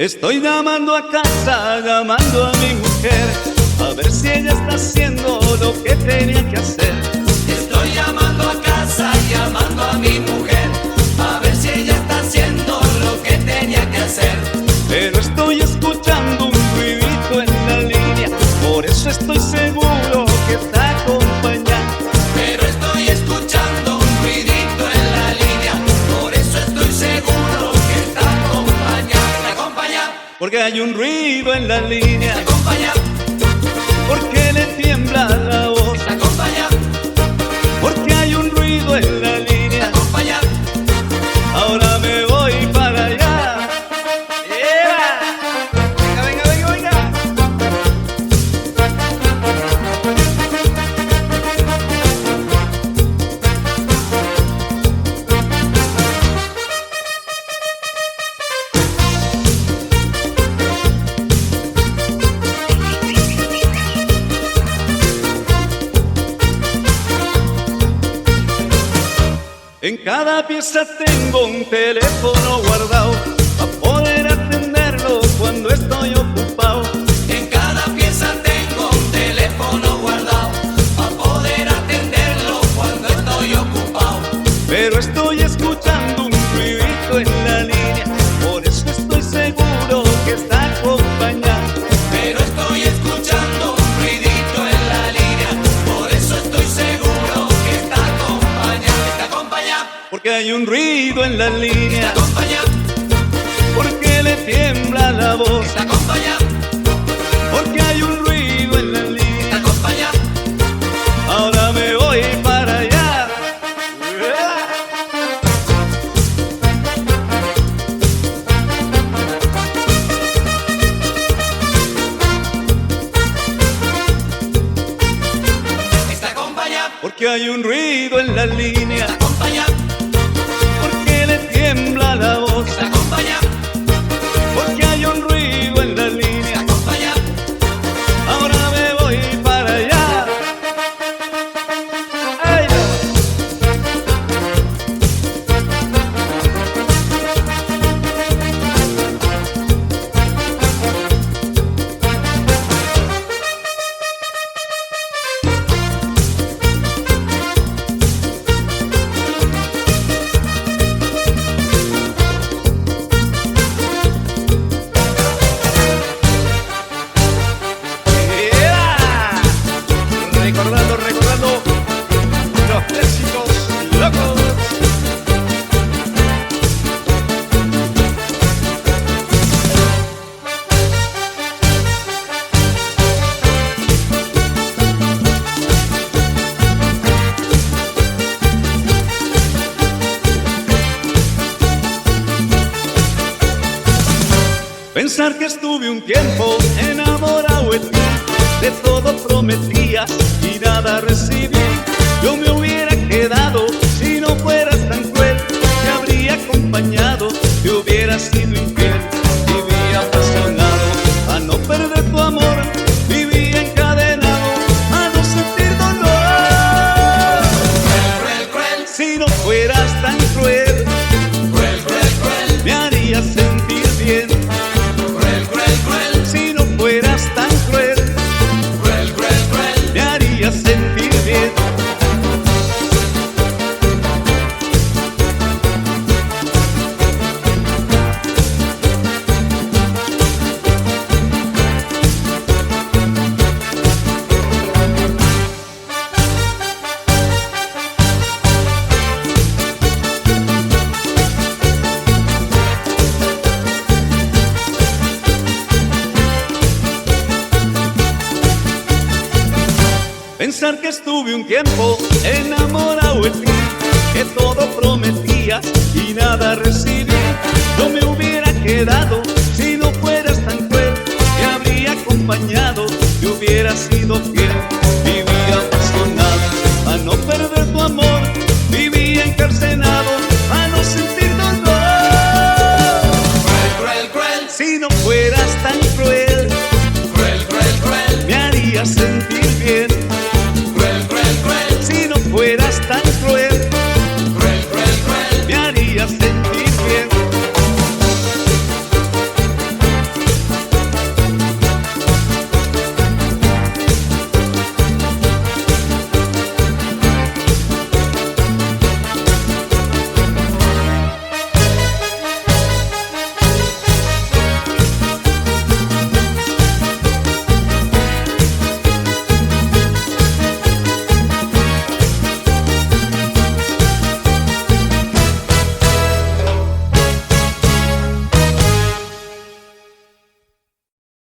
Estoy llamando a casa, llamando a mi mujer, a ver si ella está haciendo lo que tenía que hacer. Estoy llamando a casa, llamando a mi mujer, a ver si ella está haciendo lo que tenía que hacer. Pero estoy escuchando un ruidito en la línea, por eso estoy seguro que está acompañando. Pero estoy escuchando un ruidito en la línea, por eso estoy seguro que está acompañando. ¿Te acompaña? Porque hay un ruido en la línea. ¿Te acompaña? Porque le tiembla la voz. ¿Te acompaña? Porque hay un ruido en la ¿Te línea. acompaña? Ahora me voy para allá. ¡Yeah! Venga, venga, venga, venga. En cada pieza tengo un teléfono guardado para poder atenderlo cuando estoy ocupado. En cada pieza tengo un teléfono guardado para poder atenderlo cuando estoy ocupado. Pero estoy escuchando un ruidito en la línea, por eso estoy seguro que está acompañando. Pero estoy escuchando un ruidito en la línea, por eso estoy seguro que está acompañando. ¿Te acompaña? Porque hay un ruido en la ¿Te línea. acompaña? Porque le tiembla la voz. ¿Te acompaña? Porque hay un ruido en la ¿Te línea. acompaña? Ahora me voy para allá. ¿Te acompaña? Porque hay un ruido en la línea. ¿Te acompaña? Porque le tiembla la voz. ¿Te acompaña? Porque hay un ruido en la ¿Te línea. acompaña? Ahora me voy para allá. Ay, yeah. Recordando los clásicos locos. Pensar que estuve un tiempo enamorado de ti, de todo prometías y nada recibí. Yo me hubiera quedado si no fueras tan cruel, te habría acompañado, te hubiera sido infiel. Vivía apasionado a no perder tu amor, vivía encadenado a no sentir dolor. Cruel, cruel, Si no fueras tan cruel, cruel, cruel, cruel, me harías sentir bien. cruel, cruel, cruel, Si no fueras tan cruel, cruel, cruel, cruel. me harías sentir bien. Pensar que estuve un tiempo enamorado de ti, que todo prometías y nada recibí. Yo me hubiera quedado si no fueras tan cruel, te habría acompañado, te hubiera sido fiel. Vivía